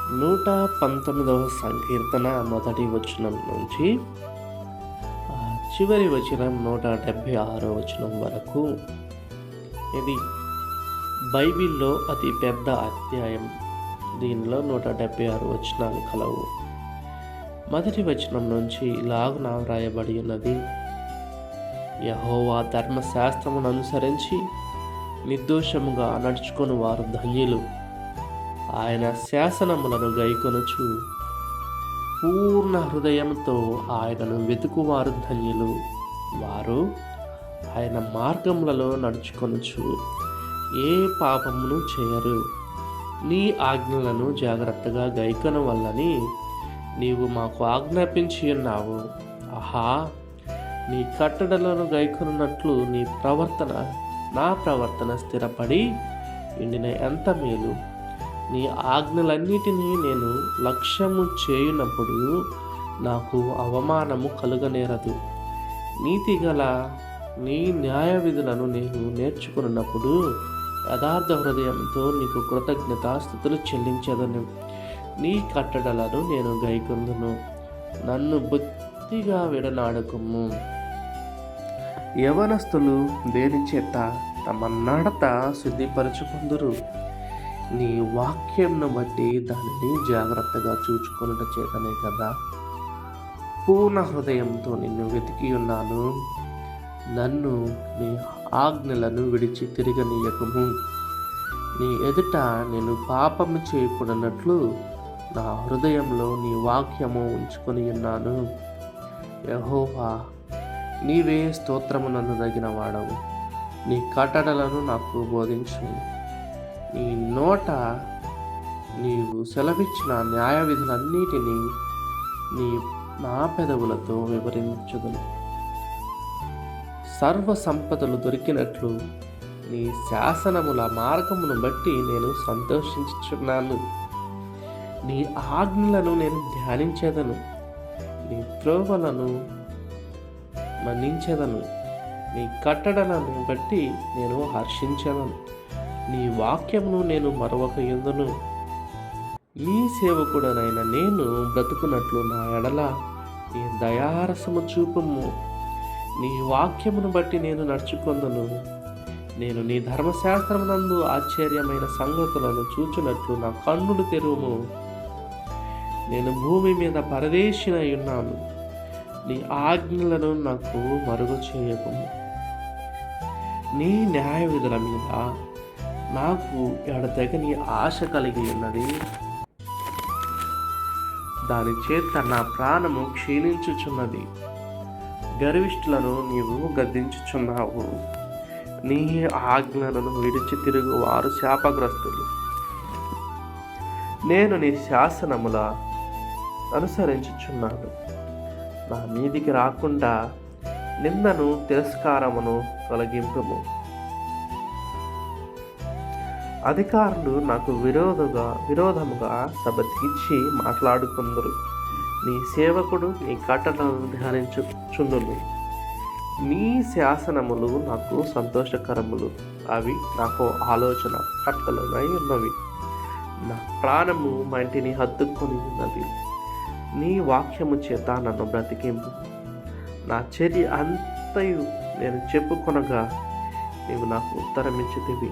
119వ సంకీర్తన మొదటి వచనం నుంచి చివరి వచనం 176 వచనం వరకు. ఇది బైబిల్లో అతి పెద్ద అధ్యాయం. దీనిలో 176 వచనాలు కలవు. మొదటి వచనం నుంచి ఇలాగున వ్రాయబడి ఉన్నది: యెహోవా ధర్మశాస్త్రమును అనుసరించి నిర్దోషముగా నడుచుకొని వారు ధన్యులు. ఆయన శాసనములను గైకొనుచు పూర్ణ హృదయంతో ఆయనను వెతుకువారు ధన్యులు. వారు ఆయన మార్గములలో నడుచుకొనుచు ఏ పాపమును చేయరు. నీ ఆజ్ఞలను జాగ్రత్తగా గైకొన వల్లని నీవు మాకు ఆజ్ఞాపించి ఉన్నావు. ఆహా, నీ కట్టడలను గైకొనున్నట్లు నా ప్రవర్తన స్థిరపడి ఎండిన ఎంత మేలు. నీ ఆజ్ఞలన్నిటినీ నేను లక్ష్యము చేయునప్పుడు నాకు అవమానము కలుగనేరదు. నీతిగల నీ న్యాయ విధులను నేను నేర్చుకున్నప్పుడు యథార్థ హృదయంతో నీకు కృతజ్ఞతాస్తుతులు చెల్లించదను. నీ కట్టడలను నేను గైకొందును. నన్ను బొత్తిగా విడనాడకుము. యవనస్తులు దేని చేత తమ నడత శుద్ధిపరచుకుందురు? నీ వాక్యంను బట్టి దానిని జాగ్రత్తగా చూచుకొనుట చేతనే కదా. పూర్ణ హృదయంతో నిన్ను వెతికి ఉన్నాను. నన్ను నీ ఆజ్ఞలను విడిచి తిరగనీయకుము. నీ ఎదుట నేను పాపము చేయకూడనట్లు నా హృదయంలో నీ వాక్యము ఉంచుకొని ఉన్నాను. యెహోవా, నీవే స్తోత్రమునందు తగిన వాడవు. నీ కట్టడలను నాకు బోధించు. నీ నోట నీవు సెలవిచ్చిన న్యాయ విధులన్నిటినీ నా పెదవులతో వివరించుదును. సర్వ సంపదలు దొరికినట్లు నీ శాసనముల మార్గమును బట్టి నేను సంతోషించుచున్నాను. నీ ఆజ్ఞలను నేను ధ్యానించేదను. నీ త్రోవలను మన్నించేదను. నీ కట్టడలను బట్టి నేను హర్షించేదను. నీ వాక్యమును నేను మరొక యందును. నీ సేవకుడనైన నేను బ్రతుకున్నట్లు నా ఎడల నీ దయారసము చూపుము. నీ వాక్యమును బట్టి నేను నడుచుకొందును. నేను నీ ధర్మశాస్త్రమునందు ఆశ్చర్యమైన సంగతులను చూచున్నట్లు నా కన్నులు తెరువుము. నేను భూమి మీద పరదేశినై ఉన్నాను. నీ ఆజ్ఞలను నాకు మరుగు చేయకుము. నీ న్యాయ విధుల మీద నాకు ఎడతెగని ఆశ కలిగి ఉన్నది. దాని చేత నా ప్రాణము క్షీణించుచున్నది. గర్విష్ఠులను నీవు గద్దించుచున్నావు. నీ ఆజ్ఞలను విడిచి తిరుగు వారు శాపగ్రస్తులు. నేను నీ శాసనముల అనుసరించుచున్నాను. నా మీదికి రాకుండా నిందను తిరస్కారమును తొలగింపుము. అధికారులు నాకు విరోధముగా సభ తీర్చి మాట్లాడుకుందరు. నీ సేవకుడు నీ కట్టడలను ధ్యానించుచుండును. నీ శాసనములు నాకు సంతోషకరములు. అవి నాకు ఆలోచన కట్టలనై ఉన్నవి. నా ప్రాణము మంటిని హత్తుకొని ఉన్నది. నీ వాక్యము చేత నన్ను బ్రతికింపు. నా చర్య అంతయు నేను చెప్పుకొనగా నీవు నాకు ఉత్తరమిచ్చితివి.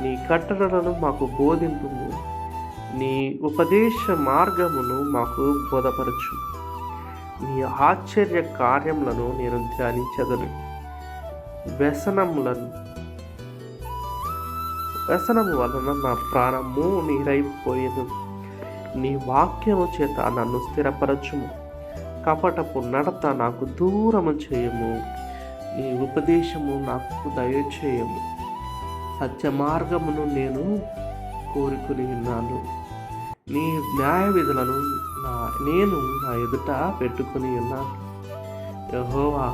నీ కట్టడలను మాకు బోధింపుము. నీ ఉపదేశ మార్గమును మాకు బోధపరచు. నీ ఆశ్చర్య కార్యములను నేను ధ్యానించదను. వ్యసనము వలన నా ప్రాణము నీరైపోయేను. నీ వాక్యము చేత నన్ను స్థిరపరచుము. కపటపు నడత నాకు దూరము చేయము. నీ ఉపదేశము నాకు దయచేయము. సత్య మార్గమును నేను కోరుకుని ఉన్నాను. నీ న్యాయ విధులను నేను నా ఎదుట పెట్టుకుని ఉన్నాను. యెహోవా,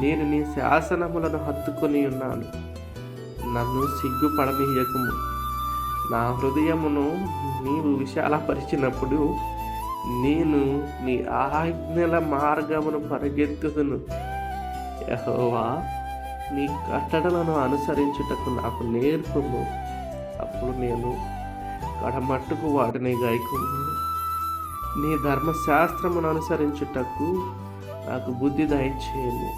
నేను నీ శాసనములను హత్తుకొని ఉన్నాను. నన్ను సిగ్గుపడనీయకుము. నా హృదయమును నీవు విశాలపరిచినప్పుడు నేను నీ ఆజ్ఞల మార్గమును పరిగెత్తుదును. యెహోవా, నీ కట్టడలను అనుసరించుటకు నాకు నేర్పుము. అప్పుడు నేను కడమట్టుకు వాటిని గైకొను. నీ ధర్మశాస్త్రమును అనుసరించుటకు నాకు బుద్ధి దయచేయము.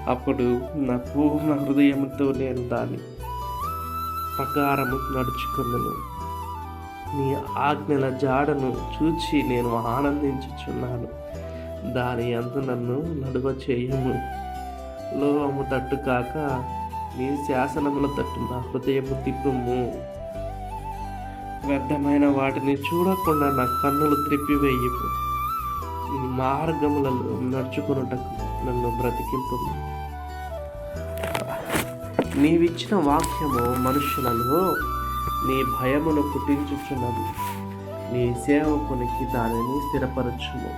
అప్పుడు నా పూర్ణ హృదయంతో నేను దాని ప్రకారము నడుచుకున్నాను. నీ ఆజ్ఞల జాడను చూచి నేను ఆనందించుచున్నాను. దాని యందు నన్ను నడువ చేయము. లోహము తట్టు కాక నీ శాసనముల తట్టు నా హృదయము తిప్పుము. వ్యర్థమైన వాటిని చూడకుండా నా కన్నులు త్రిప్పివేయము. నీ మార్గములలో నడుచుకొనుటకు నన్ను బ్రతికింపు. నీవిచ్చిన వాక్యము మనుషులలో నీ భయమును పుట్టించుచున్నది. నీ సేవకునికి దానిని స్థిరపరచుము.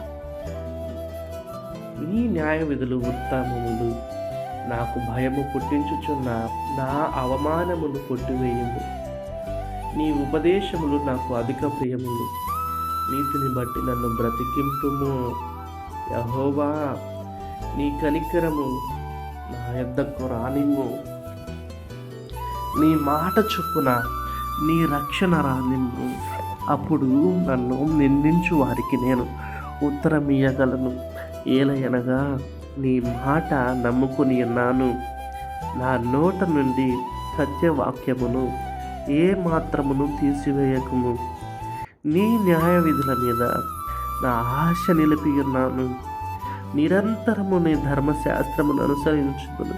నీ న్యాయ విధులు ఉత్తమములు. నాకు భయము పుట్టించుచున్న నా అవమానమును కొట్టివేయము. నీ ఉపదేశములు నాకు అధిక ప్రియములు. నీతిని బట్టి నన్ను బ్రతికింపుము. యెహోవా, నీ కనికరము నా యొద్దకు రానిమ్ము. నీ మాట చొప్పున నీ రక్షణ రానిమ్ము. అప్పుడు నన్ను నిందించు వారికి నేను ఉత్తరం ఇయ్యగలను. ఏలయనగా నీ మాట నమ్ముకుని ఉన్నాను. నా నోట నుండి సత్యవాక్యమును ఏ మాత్రమును తీసివేయకుము. నీ న్యాయ విధుల మీద నా ఆశ నిలిపి ఉన్నాను. నిరంతరము నీ ధర్మశాస్త్రమును అనుసరించుదును.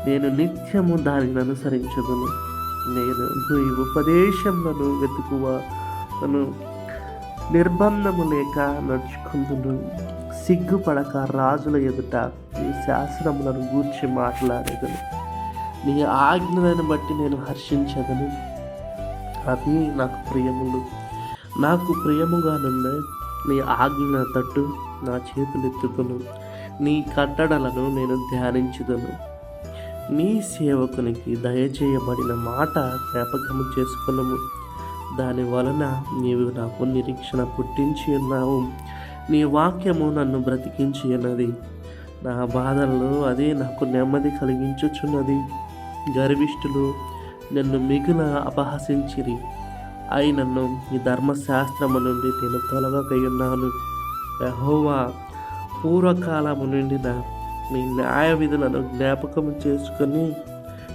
నేను నిత్యము దానిని అనుసరించుదును. నేను నీ ఉపదేశములను వెతుకువను. నిర్బంధము లేక నడుచుకుందును. సిగ్గుపడక రాజుల ఎదుట నీ శాసనములను గూర్చి మాట్లాడేదను. నీ ఆజ్ఞలను బట్టి నేను హర్షించదను. అవి నాకు ప్రియములు. నాకు ప్రియముగానున్న నీ ఆజ్ఞ తట్టు నా చేతులెత్తుతును. నీ కట్టడలను నేను ధ్యానించుదును. నీ సేవకునికి దయచేయబడిన మాట జ్ఞాపకము చేసుకున్నాము. దాని వలన నీవు నాకు నిరీక్షణ పుట్టించి ఉన్నావు. నీ వాక్యము నన్ను బ్రతికించి ఉన్నది. నా బాధల్లో అదే నాకు నెమ్మది కలిగించుచున్నది. గర్విష్ఠులు నన్ను మిగుల అపహసించిరి. అయినను ఈ ధర్మశాస్త్రము నుండి నేను తొలగకయున్నాను. యెహోవా, పూర్వకాలము నుండి నీ న్యాయ విధులను జ్ఞాపకం చేసుకొని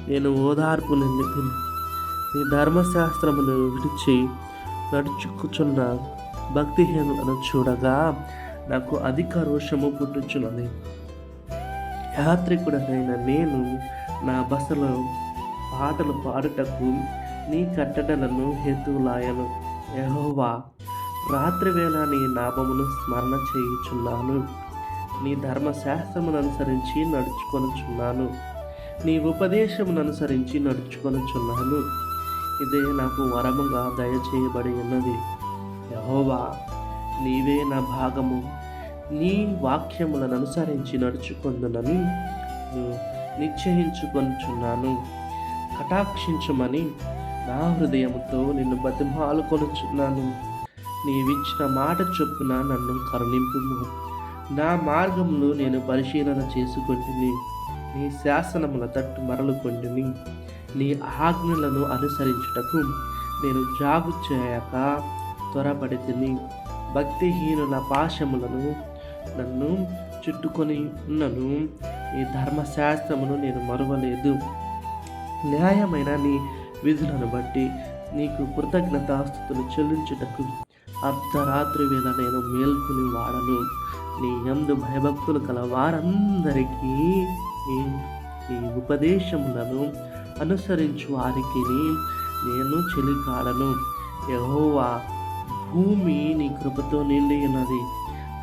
నేను ఓదార్పు నిందితిని. నీ ధర్మశాస్త్రమును విడిచి నడుచుకుచున్న భక్తిహీనులను చూడగా నాకు అధిక రోషము పుట్టుచున్నది. యాత్రికుడనైన నేను నా బసలో పాటలు పాడుటకు నీ కట్టడలను హేతువులాయను. యెహోవా, రాత్రివేళ నీ నామమును స్మరణ చేయుచున్నాను. నీ ధర్మశాస్త్రమును అనుసరించి నడుచుకొనుచున్నాను. నీ ఉపదేశమును అనుసరించి నడుచుకొనుచున్నాను. ఇదే నాకు వరముగా దయచేయబడి ఉన్నది. యెహోవా, నీవే నా భాగము. నీ వాక్యములను అనుసరించి నడుచుకొందునని నిశ్చయించుకొనుచున్నాను. కటాక్షించుమని నా హృదయముతో నిన్ను బతిమాలుకొనుచున్నాను. నీవిచ్చిన మాట చొప్పున నన్ను కరుణింపుము. నా మార్గములు నేను పరిశీలన చేసుకొంటిని. నీ శాసనముల తట్టు మరలుకొంటిని. నీ ఆజ్ఞలను అనుసరించుటకు నేను జాగు చేయక త్వరపడి తిని. భక్తిహీనుల పాశములను నన్ను చుట్టుకొని ఉన్నను. నీ ధర్మశాస్త్రమును నేను మరువలేదు. న్యాయమైన నీ విధులను బట్టి నీకు కృతజ్ఞతాస్తుతులు చెల్లించుటకు అర్ధరాత్రి వేళ నేను మేల్కొని వాడను. నీ యందు భయభక్తులు కల వారందరికీ నీ ఉపదేశములను అనుసరించు వారికి నేను చెలికాడను. యెహోవా, భూమి నీ కృపతో నిండి ఉన్నది.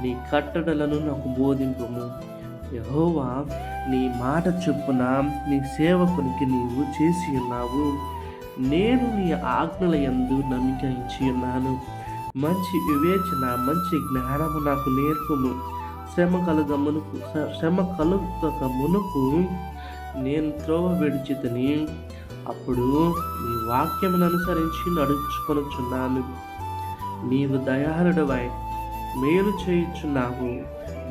నీ కట్టడలను నాకు బోధింపుము. యెహోవా, నీ మాట చొప్పున నీ సేవకునికి నీవు చేసి ఉన్నావు. నేను నీ ఆజ్ఞల యందు నమ్మిక ఇచ్చి ఉన్నాను. మంచి వివేచన, మంచి జ్ఞానము నాకు నేర్పుము. శ్రమ కలుగక మునుపు నేను త్రోవ విడిచితిని. అప్పుడు నీ వాక్యమును అనుసరించి నడుచుకొనుచున్నాను. నీవు దయాళుడవై మేలు చేయుచున్నావు.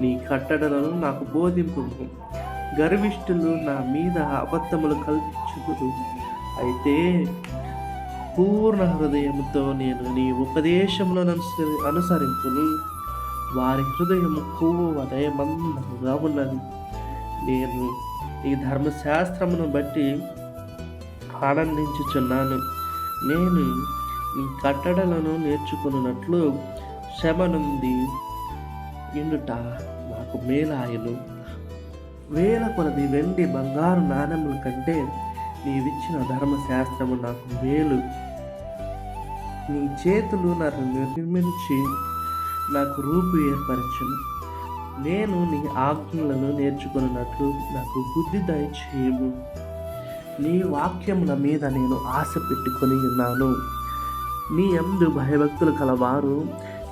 నీ కట్టడలను నాకు బోధింపుము. గర్విష్ఠులు నా మీద అబద్ధములు కల్పించుదురు. అయితే పూర్ణ హృదయంతో నేను నీ ఉపదేశములను అనుసరించును. వారి హృదయము కొవ్వు వలె మందముగా ఉన్నది. నేను ఈ ధర్మశాస్త్రమును బట్టి ఆనందించుచున్నాను. నేను నీ కట్టడలను నేర్చుకున్నట్లు శ్రమ నుండి ఇండుట నాకు మేలాయను. వేల కొలది వెండి బంగారు నాణెముల కంటే నీవిచ్చిన ధర్మశాస్త్రము నాకు మేలు. నీ చేతులు నన్ను నిర్మించి నాకు రూపు ఏర్పరచును. నేను నీ ఆజ్ఞలను నేర్చుకున్నట్లు నాకు బుద్ధి దయచేయము. నీ వాక్యముల మీద నేను ఆశ పెట్టుకొని ఉన్నాను. నీ యందు భయభక్తులు కలవారు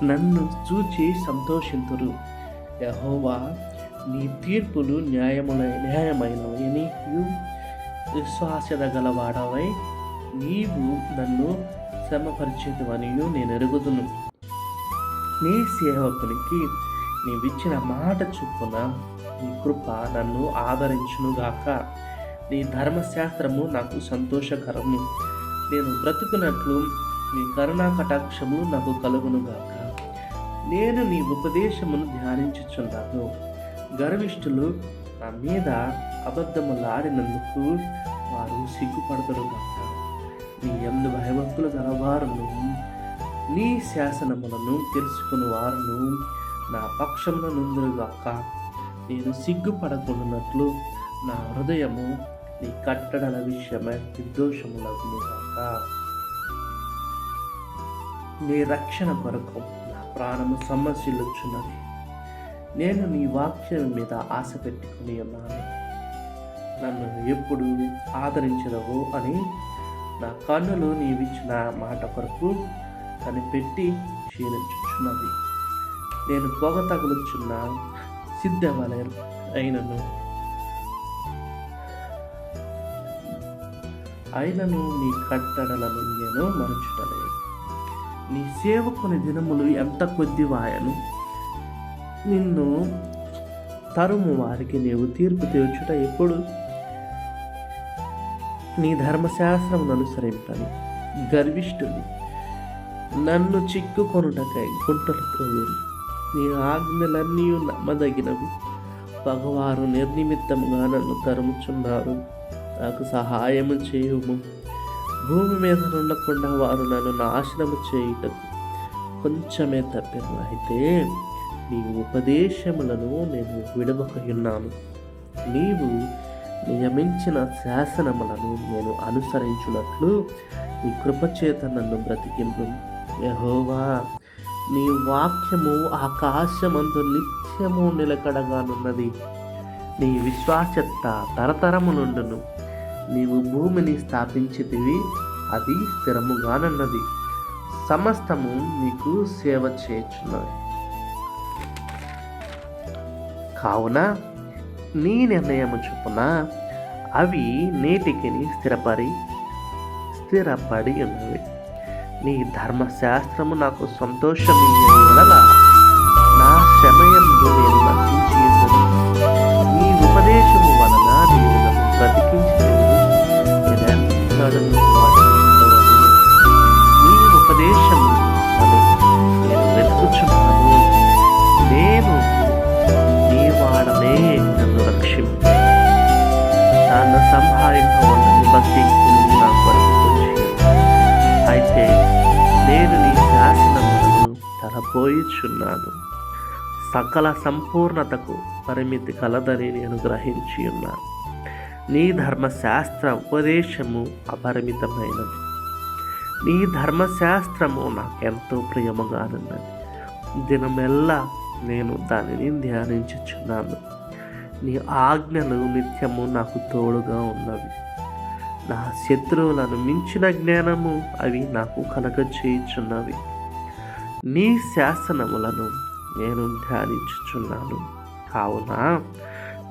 నన్ను చూచి సంతోషింతురు. యెహోవా, నీ తీర్పులు న్యాయమైనవని విశ్వాసత గలవాడవై నీవు నన్ను శ్రమపరిచేదవనియు నేను ఎరుగుదును. నీ సేవకునికి నీవిచ్చిన మాట చొప్పున నీ కృప నన్ను ఆదరించునుగాక. నీ ధర్మశాస్త్రము నాకు సంతోషకరము. నేను బ్రతుకున్నట్లు నీ కరుణా కటాక్షము నాకు కలుగునుగాక. నేను నీ ఉపదేశమును ధ్యానించుచున్నాను. గర్విష్ఠులు నా మీద అబద్ధములాడినందుకు వారు సిగ్గుపడతారుగాక. నీ యందు భయభక్తులు గలవారును నీ శాసనములను తెలుసుకుని వారును నా పక్షమున నుందురుగాక. నేను సిగ్గుపడకుండానట్లు నా హృదయము నీ కట్టడల విషయమై నిర్దోషములగునుగాక. నీ రక్షణ కొరకు నా ప్రాణము సమస్యలుచున్నది. నేను నీ వాక్యం మీద ఆశ పెట్టుకుని ఉన్నాను. నన్ను ఎప్పుడు ఆదరించదవు అని నా కన్నులు నీవిచ్చిన మాట కొరకు కనిపెట్టి క్షీణించుచున్నది. నేను పొగ తగులుచున్న సిద్ధవలె అయినను నీ కట్టడలను నేను మరచుటలేదు. నీ సేవకుని దినములు ఎంత కొద్దివాయను. నిన్ను తరుము వారికి నీవు తీర్పు తీర్చుట ఎప్పుడు? నీ ధర్మశాస్త్రమును అనుసరింపని గర్విష్ఠులు నన్ను చిక్కుకొనుటకై గుంటలు త్రవ్విరి. నీ ఆజ్ఞలన్నీ నమ్మదగినవి. పగవారు నిర్నిమిత్తముగా నన్ను తరుముచున్నారు. నాకు సహాయము చేయుము. భూమి మీద ఉండకుండా వారు నన్ను నాశనము చేయుటకు కొంచెమే తప్పిన అయితే నీ ఉపదేశములను నేను విడవకయున్నాను. నీవు నియమించిన శాసనములను నేను అనుసరించున్నట్లు నీ కృపచేత నన్ను బ్రతికింపు. యెహోవా, నీ వాక్యము ఆకాశమందు నిత్యము నిలకడగానున్నది. నీ విశ్వాసత తరతరములుండును. నీవు భూమిని స్థాపించితివి, అది స్థిరముగానున్నది. సమస్తము నీకు సేవ చేయుచున్నది. కావున నీ నిర్ణయము చొప్పున అవి నేటికి స్థిరపడి ఉన్నవి. నీ ధర్మశాస్త్రము నాకు సంతోషమియ్యని వలన నా సమయంలో నేను నశించి ఉన్నది. నీ ఉపదేశము వలన నీవు నన్ను బ్రతికించినవి. నీ ఉపదేశము నేను వెతుకుచున్నాను. నేను నీ వాడనే నన్ను రక్షింపు. నన్ను సంహరింపవలని భక్తి నా కొరకు వచ్చి అయితే నేను నీ శాసనములను తలపోయిచున్నాను. సకల సంపూర్ణతకు పరిమితి కలదని నేను గ్రహించి ఉన్నాను. నీ ధర్మశాస్త్ర ఉపదేశము అపరిమితమైనది. నీ ధర్మశాస్త్రము నాకెంతో ప్రియముగానున్నది. దినమెల్లా నేను దానిని ధ్యానించుచున్నాను. నీ ఆజ్ఞలు నిత్యము నాకు తోడుగా ఉన్నవి. నా శత్రువులను మించిన జ్ఞానము అవి నాకు కలగచేయుచున్నవి. నీ శాసనములను నేను ధ్యానించుచున్నాను. కావున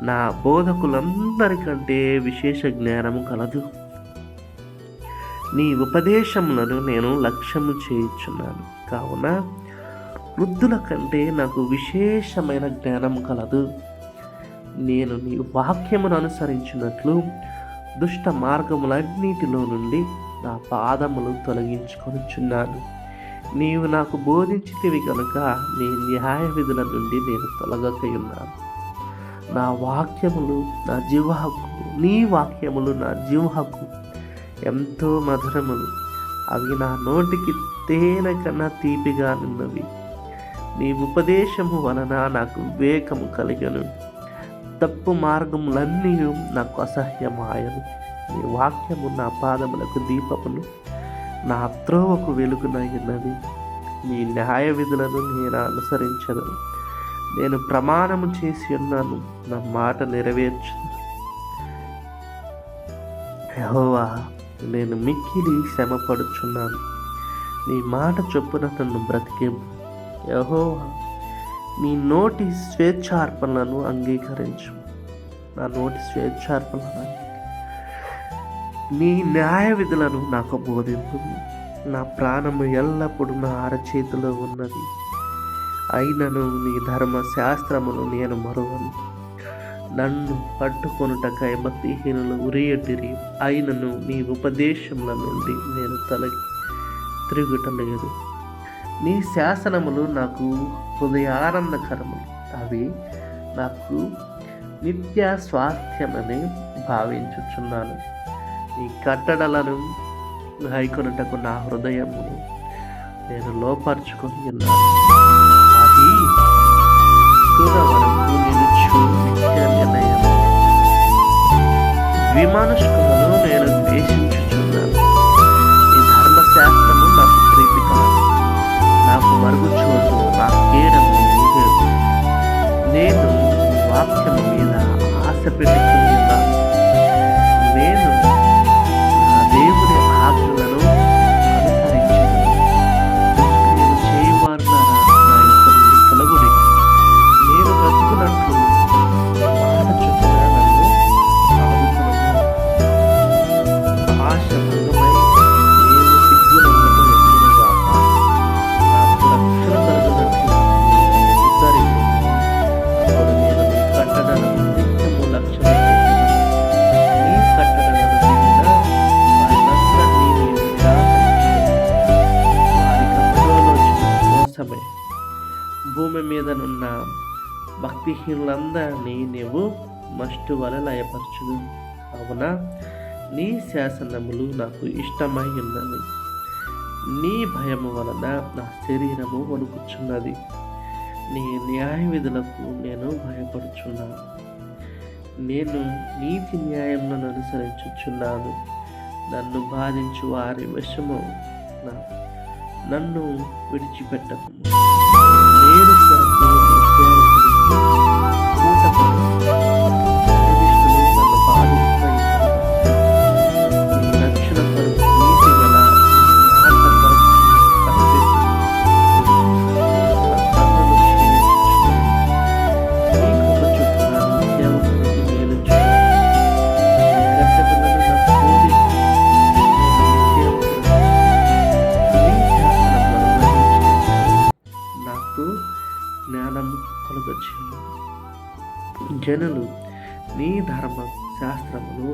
నా బోధకులందరికంటే విశేష జ్ఞానము కలదు. నీ ఉపదేశములను నేను లక్ష్యము చేయుచున్నాను. కావున వృద్ధుల కంటే నాకు విశేషమైన జ్ఞానం కలదు. నేను నీ వాక్యమును అనుసరించినట్లు దుష్ట మార్గములన్నిటిలో నుండి నా పాదములు తొలగించుకొనుచున్నాను. నీవు నాకు బోధించితివి కనుక నీ న్యాయ విధుల నుండి నేను తొలగకయున్నాను. నా వాక్యములు నా జిహ్వకు, నీ వాక్యములు నా జిహ్వకు ఎంతో మధురములు. అవి నా నోటికి తేనె కన్నా తీపిగా నున్నవి. నీ ఉపదేశము వలన నాకు వివేకము కలిగను. తప్పు మార్గములన్నీ నాకు అసహ్యమాయను. నీ వాక్యము నా పాదములకు దీపమును, నా త్రోవకు వెలుగునైనది. నీ న్యాయ విధులను నేను అనుసరించదను. నేను ప్రమాణము చేసి ఉన్నాను, నా మాట నెరవేర్చును. యెహోవా, నేను మిక్కిలి శ్రమపడుచున్నాను. నీ మాట చొప్పున నన్ను బ్రతికింపు. యెహోవా, నీ నోటి స్వేచ్ఛార్పణలను అంగీకరించు. నా నోటి స్వేచ్ఛార్పణలను నీ న్యాయ విధులను నాకు బోధింపు. నా ప్రాణము ఎల్లప్పుడూ నా అరచేతిలో ఉన్నది. అయినను నీ ధర్మశాస్త్రమును నేను మరువను. నన్ను పట్టుకొనుటకై భక్తిహీనులు ఉరియటిరి. అయినను నీ ఉపదేశముల నుండి నేను తిరుగుటలేదు. నీ శాసనములు నాకు హృదయానందకరములు. అవి నాకు నిత్య స్వాస్థ్యమని భావించుచున్నాను. నీ కట్టడలను గైకొనుటకు నా హృదయమును నేను లోపరుచుకొని ఉన్నాను. అది తుద వరకు నిలుచు నిత్య నిర్ణయం. విమర్శకులను నేను ద్వేషించుచున్నాను. నీ ధర్మశాస్త్రము నాకు ప్రీతి కాదు. నాకు మరుగుచోటు, నా కేడము నీవే. నేను వాక్యము మీద ఆశ పెట్టుకుని ఉన్నాను. నేను నా దేవుని ఆజ్ఞలను అనుసరించాను. నేను చేయవారులారా, నా యొక్క నుండి తొలగుడి. నేను బ్రతుకున్నట్లు మాట చొప్పున నన్ను ఆదుకొనుము. ఆశ భంగమై నేను సిగ్గునందుకు ఎదురుగాక. నాకు రక్షణ కలుగునట్లు నీవు ఉద్ధరించుము. అప్పుడు నేను నీ కట్టడలను నిత్యము లక్ష్యం పెట్టుదును. నీ కట్టడలను వినిన వారినందరినీ నీవు నిరాకరించుదువు. వారి కపటోలోచన మోసమే. భూమి మీదనున్న భక్తిహీనులందరినీ నీవు మస్టు వలె లయపరచుదు. కావున నీ శాసనములు నాకు ఇష్టమై ఉన్నవి. నీ భయము వలన నా శరీరము వణుకుచున్నది. నీ న్యాయ విధులకు నేను భయపడుచున్నాను. నేను నీతి న్యాయములను అనుసరించుచున్నాను. నన్ను బాధించు వారి వశము నన్ను విడిచిపెట్టకు. నేను కొరకు నీ సేవకుడికి పూటపడు. ఫిలిష్తులు నన్ను బాధించుటకు నీ రక్షణ కొరకు నీతి గల నీ మాట కొరకు కనిపెట్టు. నా కన్నులు క్షీణించుచున్నవి. నీ కృప చొప్పున నీ సేవకునికి మేలు చేయుము. నీ కట్టడలను నాకు బోధించు. నేను నీ సేవకుడను. నీ శాసనములను గ్రహించుటకు నాకు జ్ఞానము కలుగచేయుము. జనులు నీ ధర్మ శాస్త్రమును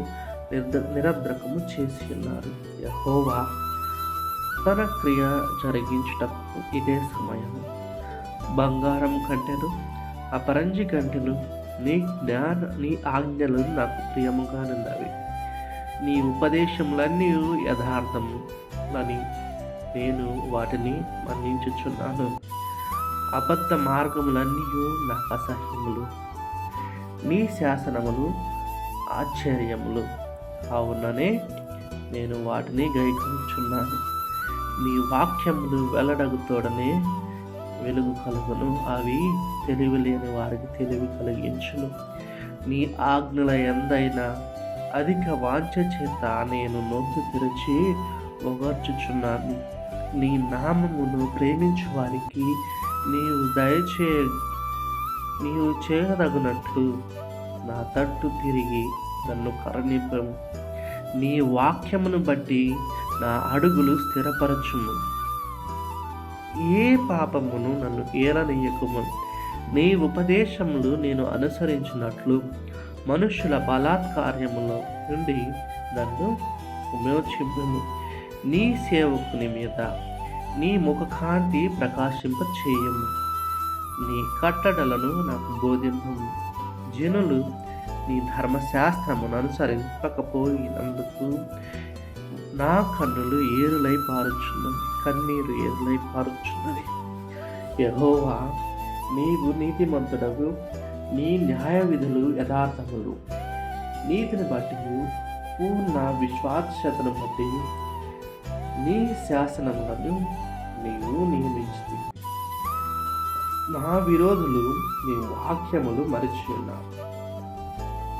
నిరర్ధకము చేసి ఉన్నారు. యెహోవా తన క్రియ జరిగించుటకు ఇదే సమయము. బంగారం కంటెను, అపరంజి కంటెను నీ ఆజ్ఞలు నాకు ప్రియముగానున్నవి. నీ ఉపదేశములన్నీ యథార్థము అని నేను వాటిని మన్నించుచున్నాను. అబద్ధ మార్గములన్నీ నాకు అసహ్యములు. నీ శాసనములు ఆశ్చర్యములు. అవుననే నేను వాటిని గైకొనుచున్నాను. నీ వాక్యములు వెల్లడగుతోడనే వెలుగు కలుగును. అవి తెలివి లేని వారికి తెలివి కలిగించును. నీ ఆజ్ఞల ఎందైనా అధిక వాంఛ చేత నేను నోరు తెరిచి ఒగర్చుచున్నాను. నీ నామమును ప్రేమించు వారికి నీవు చేయదగినట్లు నా తట్టు తిరిగి నన్ను కరుణింపుము. నీ వాక్యమును బట్టి నా అడుగులు స్థిరపరచుము. ఏ పాపమును నన్ను ఏలనీయకుము. నీ ఉపదేశములు నేను అనుసరించినట్లు మనుషుల బలాత్కార్యముల నుండి నన్ను విమోచింపుము. నీ సేవకుని మీద నీ ముఖకాంతి ప్రకాశింప చేయము. నీ కట్టడలను నాకు బోధింపు. జనులు నీ ధర్మశాస్త్రమును అనుసరింపకపోయినందుకు నా కన్నులు ఏరులై పారుచున్నవి, కన్నీరు ఏరులై పారుచున్నవి. యెహోవా, నీవు నీతిమంతుడవు, నీ న్యాయ విధులు యథార్థములు. నీతిని బట్టి పూర్ణ విశ్వాస్యతను బట్టి నీ శాసనములను నీవు నియమించింది. నా విరోధులు నీ వాక్యములు మరిచి ఉన్నారు.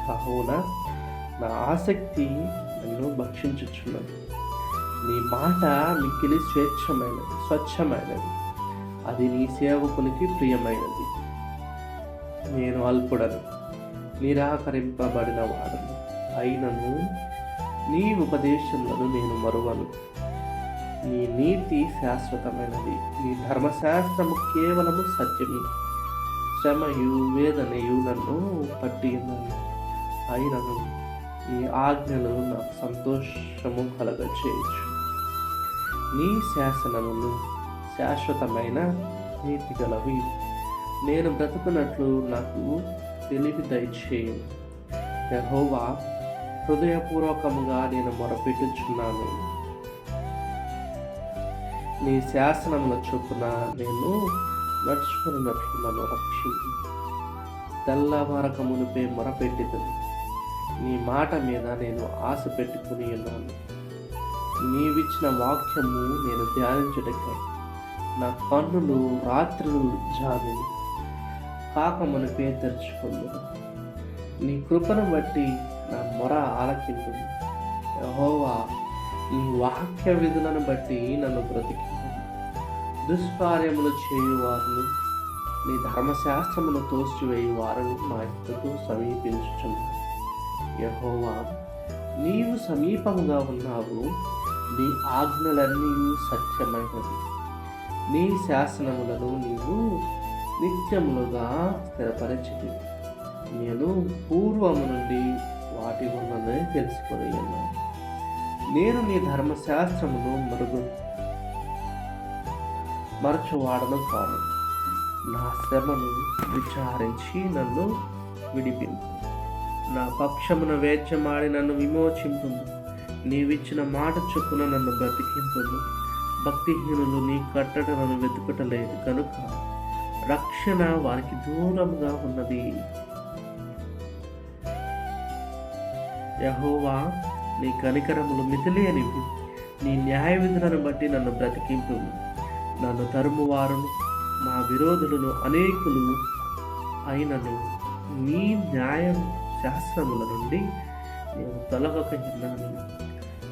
కావున నా ఆసక్తి నన్ను భక్షించుచున్నది. నీ మాట మిక్కిలి స్వచ్ఛమైనది, అది నీ సేవకునికి ప్రియమైనది. నేను అల్పుడను, నిరాకరింపబడిన వాడను, అయినను నీ ఉపదేశములను నేను మరువను. నీ నీతి శాశ్వతమైనది, నీ ధర్మశాస్త్రము కేవలము సత్యము. శ్రమయు వేదనయు నన్ను పట్టి ఉన్నవి, అయినను నీ ఆజ్ఞలు నాకు సంతోషము కలగచేయచ్చు. నీ శాసనములు శాశ్వతమైన నీతి గలవి. నేను బ్రతుకున్నట్లు నాకు తెలివి దయచేయు. యెహోవా, హృదయపూర్వకముగా నేను మొరపెట్టుచున్నాను. నీ శాసనముల చొప్పున నేను నడుచుకున్నట్లు నన్ను రక్షించు. తెల్లవారక మునిపే మొరపెట్టిదని నీ మాట మీద నేను ఆశ పెట్టుకుని ఉన్నాను. నీవిచ్చిన వాక్యము నేను ధ్యానించుటకై నా కన్నులు రాత్రులు జాగిని కాక మునిపే తెరుచుకుందును. నీ కృపను బట్టి నా మొర ఆలకింపు. యెహోవా, నీ వాక్య విధులను బట్టి నన్ను బ్రతికింపు. దుష్కార్యములు చేయువారును నీ ధర్మశాస్త్రమును తోసివేయువారును నా యొద్దకు సమీపించుచున్నారు. యెహోవా, నీవు సమీపంగా ఉన్నావు, నీ ఆజ్ఞలన్నీ సత్యమైనవి. నీ శాసనములను నీవు నిత్యములుగా స్థిరపరచితివి. నేను పూర్వము నుండి వాటి వలనే తెలుసుకొని ఉన్నాను. నేను నీ ధర్మశాస్త్రమును మరచువాడను కాను. నా శ్రమను విచారించి నన్ను విడిపింపు. నా పక్షమున వేద్యమాడి నన్ను విమోచింపు. నీవిచ్చిన మాట చొప్పున నన్ను బ్రతికింపు. భక్తిహీనులు నీ కట్టడలను వెతుకటలేదు కనుక రక్షణ వారికి దూరంగా ఉన్నది. యెహోవా, నీ కనికరములు మితిలేనివి. నీ న్యాయ విధులను బట్టి నన్ను బ్రతికింపు. నన్ను తరుమువారును నా విరోధులను అనేకులు అయినను నీ న్యాయ శాస్త్రముల నుండి నేను తొలగక ఉన్నాను.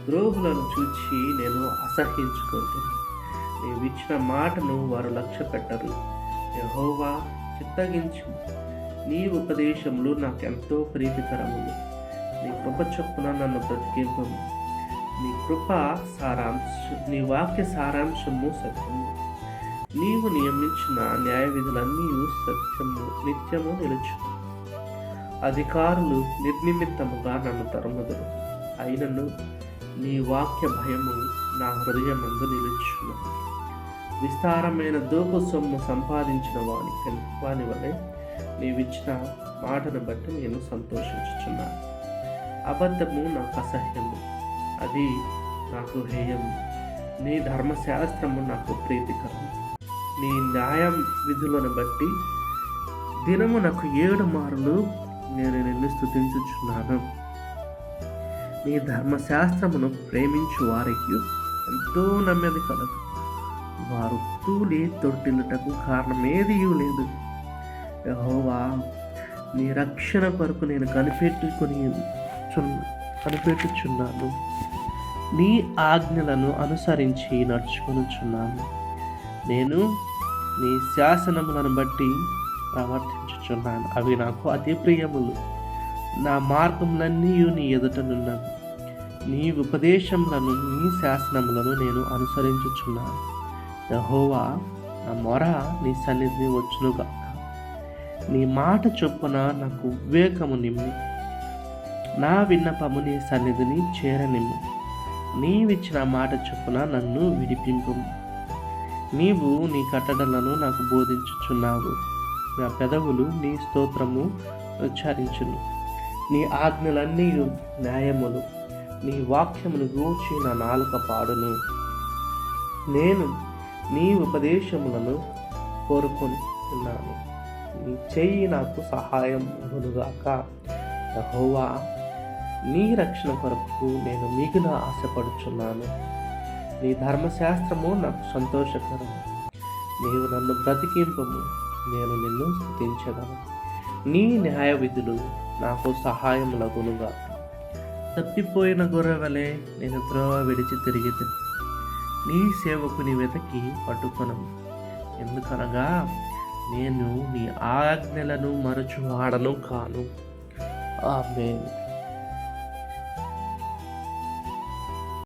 ద్రోహులను చూచి నేను అసహ్యించుకుంటున్నాను. నీవిచ్చిన మాటను వారు లక్ష్య పెట్టరు. యెహోవా, చిత్తగించు. నీ ఉపదేశములు నాకెంతో ప్రీతికరములు. నీ కృప చొప్పున నన్ను బ్రతికింపు. నీ వాక్య సారాంశము సత్యము. నీవు నియమించిన న్యాయ విధులన్నీ సత్యము నిత్యము నిలుచు. అధికారులు నిర్నిమిత్తముగా నన్ను తరుముదురు, అయినను నీ వాక్య భయము నా హృదయమందు నిలుచును. విస్తారమైన దోపు సొమ్ము సంపాదించిన వాని వలె నీవిచ్చిన మాటను బట్టి నేను సంతోషించుచున్నాను. అబద్ధము నాకు అసహ్యము, అది నాకు హేయము. నీ ధర్మశాస్త్రము నాకు ప్రీతికరము. నీ న్యాయ విధులను బట్టి దినమునకు 7 మారులు నేను నిన్ను స్తుతించుచున్నాను. నీ ధర్మశాస్త్రమును ప్రేమించు వారికి ఎంతో నెమ్మది కలదు. వారు తూలి తొట్టిల్లుటకు కారణమేదియూ లేదు. యెహోవా, నీ రక్షణ కొరకు నేను కనిపెట్టుచున్నాను. నీ ఆజ్ఞలను అనుసరించి నడుచుకొనుచున్నాను. నేను నీ శాసనములను బట్టి ప్రవర్తించుచున్నాను. అవి నాకు అతి ప్రియములు. నా మార్గములన్నీ నీ ఎదుటనున్నవి. నీ ఉపదేశములను నీ శాసనములను నేను అనుసరించుచున్నాను. యెహోవా, నా మొర నీ సన్నిధిని వచ్చునుగాక. నీ మాట చొప్పున నాకు వివేకము నిమ్ము. నా విన్నపము నీ సన్నిధిని చేరనిమ్ము. నీవిచ్చిన మాట చొప్పున నన్ను విడిపింపు. నీవు నీ కట్టడలను నాకు బోధించుచున్నావు. నా పెదవులు నీ స్తోత్రము ఉచ్చరించును. నీ ఆజ్ఞలన్నీ న్యాయములు. నీ వాక్యమును గూర్చి నా నాలుక పాడును. నేను నీ ఉపదేశములను కోరుకుంటున్నాను. నీ చెయ్యి నాకు సహాయం అగునుగాక. యెహోవా, నీ రక్షణ కొరకు నేను మిగుల ఆశపడుచున్నాను. నీ ధర్మశాస్త్రము నాకు సంతోషకరం. నీవు నన్ను బ్రతికింపము, నేను నిన్ను స్తుతించగలను. నీ న్యాయ విధులు నాకు సహాయములగునుగాక. తప్పిపోయిన గొర్రె వలె నేను త్రోవ విడిచి తిరిగితే నీ సేవకుని వెతకి పట్టుకొనము. ఎందుకనగా నేను నీ ఆజ్ఞలను మరచువాడను కాను. ఆమేన్.